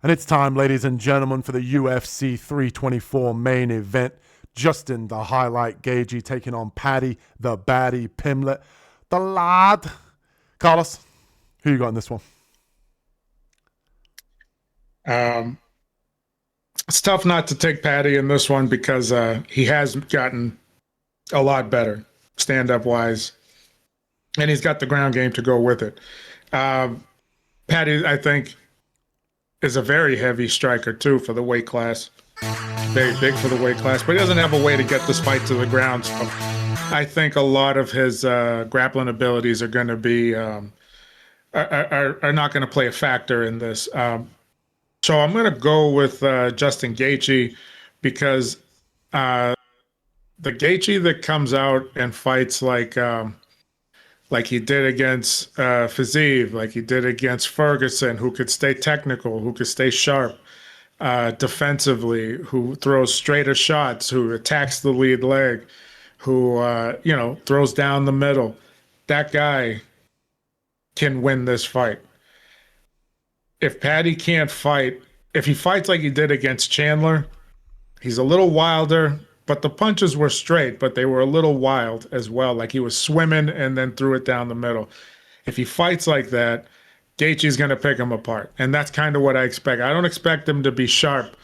And it's time, ladies and gentlemen, for the UFC 324 main event. Justin, the highlight Gaethje, taking on Paddy, the baddie Pimblett. The lad. Carlos, who you got in this one? It's tough not to take Paddy in this one because he has gotten a lot better stand-up wise, and he's got the ground game to go with it. Paddy, I think, is a very heavy striker too for the weight class. Very big for the weight class, but he doesn't have a way to get this fight to the ground. So I think a lot of his grappling abilities are going to be are not going to play a factor in this. So I'm going to go with Justin Gaethje because the Gaethje that comes out and fights like he did against Fiziev, like he did against Ferguson, who could stay technical, who could stay sharp defensively, who throws straighter shots, who attacks the lead leg, who throws down the middle. That guy can win this fight. If Paddy can't fight, if he fights like he did against Chandler, he's a little wilder, but the punches were straight, but they were a little wild as well. Like he was swimming and then threw it down the middle. If he fights like that, Gaethje's going to pick him apart. And that's kind of what I expect. I don't expect him to be sharp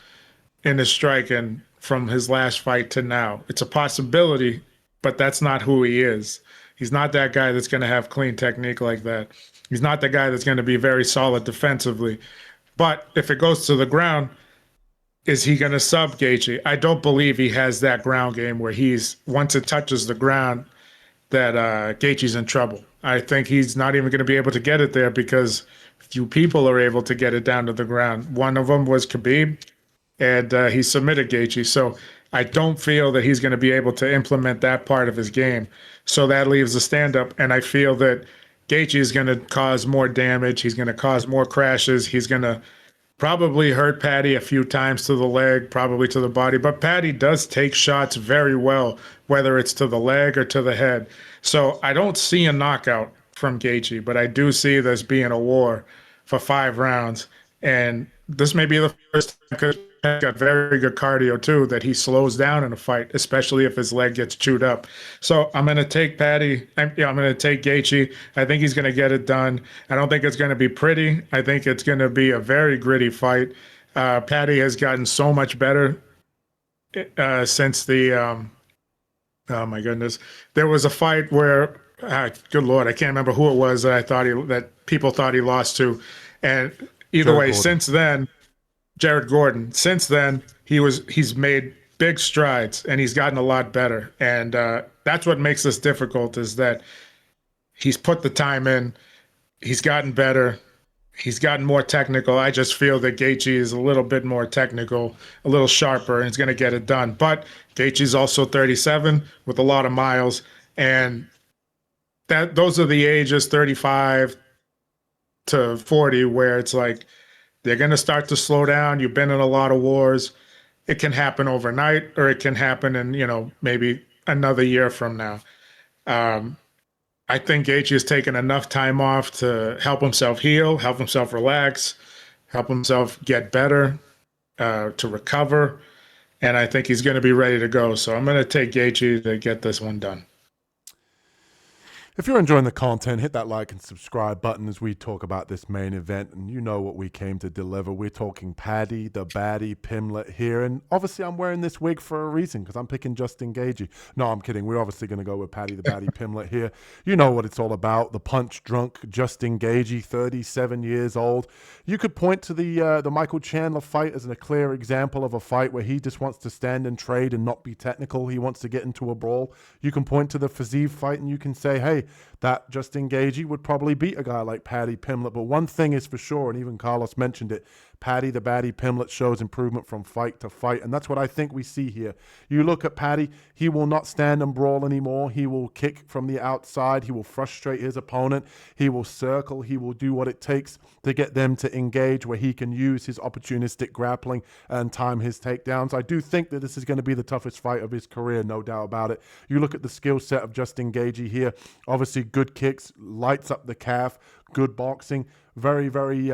in his striking from his last fight to now. It's a possibility, but that's not who he is. He's not that guy that's going to have clean technique like that. He's not the guy that's going to be very solid defensively. But if it goes to the ground, is he going to sub Gaethje? I don't believe he has that ground game where once it touches the ground, that Gaethje's in trouble. I think he's not even going to be able to get it there because few people are able to get it down to the ground. One of them was Khabib, and he submitted Gaethje. So I don't feel that he's going to be able to implement that part of his game. So that leaves the stand-up, and I feel that Gaethje is going to cause more damage. He's going to cause more crashes. He's going to probably hurt Paddy a few times to the leg, probably to the body. But Paddy does take shots very well, whether it's to the leg or to the head. So I don't see a knockout from Gaethje, but I do see this being a war for 5 rounds. And this may be the first time, because he's got very good cardio too, that he slows down in a fight, especially if his leg gets chewed up. So I'm going to take Paddy. I'm going to take Gaethje. I think he's going to get it done. I don't think it's going to be pretty. I think it's going to be a very gritty fight. Paddy has gotten so much better since the oh my goodness. There was a fight where good Lord, I can't remember who it was that people thought he lost to. And either way, since then, Jared Gordon, since then, he's made big strides and he's gotten a lot better. And that's what makes this difficult, is that he's put the time in, he's gotten better, he's gotten more technical. I just feel that Gaethje is a little bit more technical, a little sharper, and he's going to get it done. But Gaethje's also 37 with a lot of miles, and those are the ages, 35 to 40, where it's like they're going to start to slow down. You've been in a lot of wars. It can happen overnight, or it can happen in, maybe another year from now. I think Gaethje has taken enough time off to help himself heal, help himself relax, help himself get better, to recover. And I think he's going to be ready to go. So I'm going to take Gaethje to get this one done. If you're enjoying the content, hit that like and subscribe button as we talk about this main event. And you know what we came to deliver. We're talking Paddy, the baddie Pimblett here. And obviously I'm wearing this wig for a reason, because I'm picking Justin Gaethje. No, I'm kidding. We're obviously going to go with Paddy, the baddie Pimblett here. You know what it's all about. The punch-drunk Justin Gaethje, 37 years old. You could point to the Michael Chandler fight as a clear example of a fight where he just wants to stand and trade and not be technical. He wants to get into a brawl. You can point to the Fiziev fight and you can say, hey, that Justin Gaethje would probably beat a guy like Paddy Pimblett. But one thing is for sure, and even Carlos mentioned it, Paddy, the baddie Pimblett, shows improvement from fight to fight. And that's what I think we see here. You look at Paddy, he will not stand and brawl anymore. He will kick from the outside. He will frustrate his opponent. He will circle. He will do what it takes to get them to engage, where he can use his opportunistic grappling and time his takedowns. I do think that this is going to be the toughest fight of his career, no doubt about it. You look at the skill set of Justin Gaethje here. Obviously, good kicks, lights up the calf, good boxing, very, very,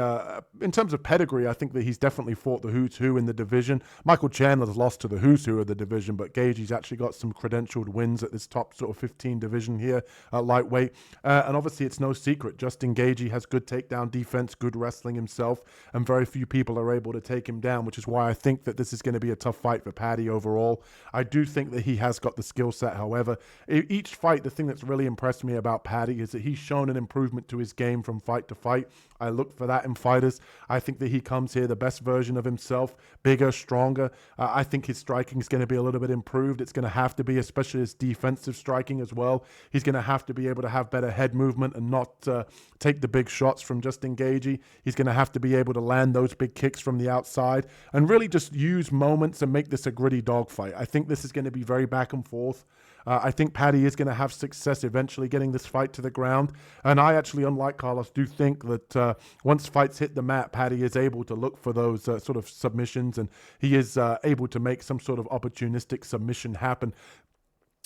in terms of pedigree, I think that he's definitely fought the who's who in the division. Michael Chandler's lost to the who's who of the division, but Gaethje's actually got some credentialed wins at this top sort of 15 division here at lightweight. And obviously it's no secret, Justin Gaethje has good takedown defense, good wrestling himself, and very few people are able to take him down, which is why I think that this is going to be a tough fight for Paddy overall. I do think that he has got the skill set. However, each fight, the thing that's really impressed me about Paddy is that he's shown an improvement to his game from fight to fight. I look for that in fighters. I think that he comes here the best version of himself, bigger, stronger. I think his striking is going to be a little bit improved. It's going to have to be, especially his defensive striking as well. He's going to have to be able to have better head movement and not take the big shots from Justin Gaethje. He's going to have to be able to land those big kicks from the outside and really just use moments and make this a gritty dogfight. I think this is going to be very back and forth. I think Paddy is going to have success eventually getting this fight to the ground. And I actually, unlike Carlos, do think that once fights hit the mat, Paddy is able to look for those sort of submissions, and he is able to make some sort of opportunistic submission happen.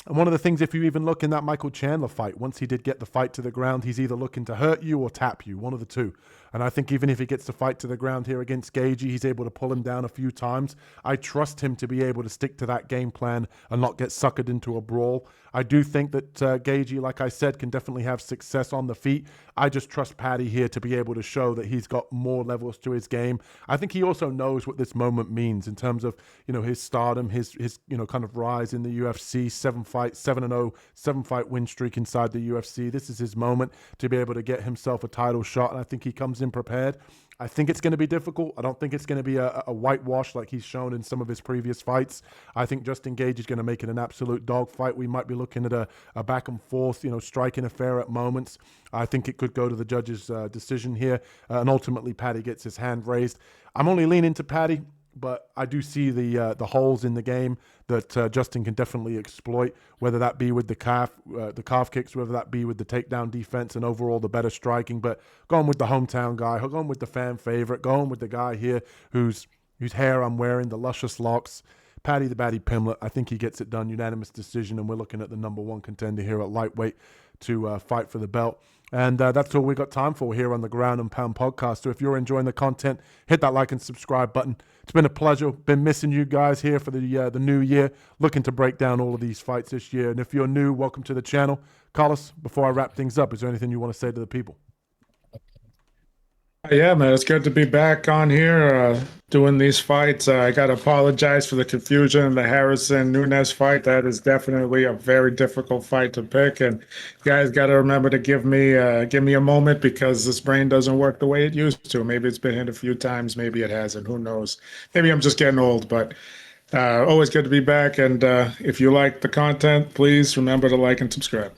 And one of the things, if you even look in that Michael Chandler fight, once he did get the fight to the ground, he's either looking to hurt you or tap you, one of the two. And I think even if he gets the fight to the ground here against Gaethje, he's able to pull him down a few times. I trust him to be able to stick to that game plan and not get suckered into a brawl. I do think that Gaethje, like I said, can definitely have success on the feet. I just trust Paddy here to be able to show that he's got more levels to his game. I think he also knows what this moment means in terms of, his stardom, his kind of rise in the UFC, 7-0, 7-fight win streak inside the UFC. This is his moment to be able to get himself a title shot, and I think he comes in prepared. I think it's going to be difficult. I don't think it's going to be a whitewash like he's shown in some of his previous fights. I think Justin Gaethje is going to make it an absolute dogfight. We might be looking at a back and forth, striking affair at moments. I think it could go to the judge's decision here, and ultimately Paddy gets his hand raised. I'm only leaning to Paddy, but I do see the holes in the game that Justin can definitely exploit, whether that be with the calf kicks, whether that be with the takedown defense and overall the better striking. But going with the hometown guy, going with the fan favorite, going with the guy here whose hair I'm wearing, the luscious locks, Paddy Pimblett. I think he gets it done, unanimous decision, and we're looking at the number one contender here at lightweight to fight for the belt. And that's all we got time for here on the Ground and Pound podcast. So if you're enjoying the content, hit that like and subscribe button. It's been a pleasure. Been missing you guys here for the new year. Looking to break down all of these fights this year. And if you're new, welcome to the channel. Carlos, before I wrap things up, is there anything you want to say to the people? Yeah, man, it's good to be back on here doing these fights. I got to apologize for the confusion in the Harrison-Nunes fight. That is definitely a very difficult fight to pick, and you guys got to remember to give me a moment because this brain doesn't work the way it used to. Maybe it's been hit a few times, maybe it hasn't. Who knows? Maybe I'm just getting old, but always good to be back. And if you like the content, please remember to like and subscribe.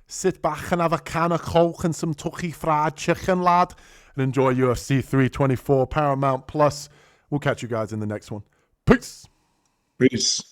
Sit back and have a can of Coke and some Tucky fried chicken, lad. And enjoy UFC 324 Paramount Plus. We'll catch you guys in the next one. Peace. Peace.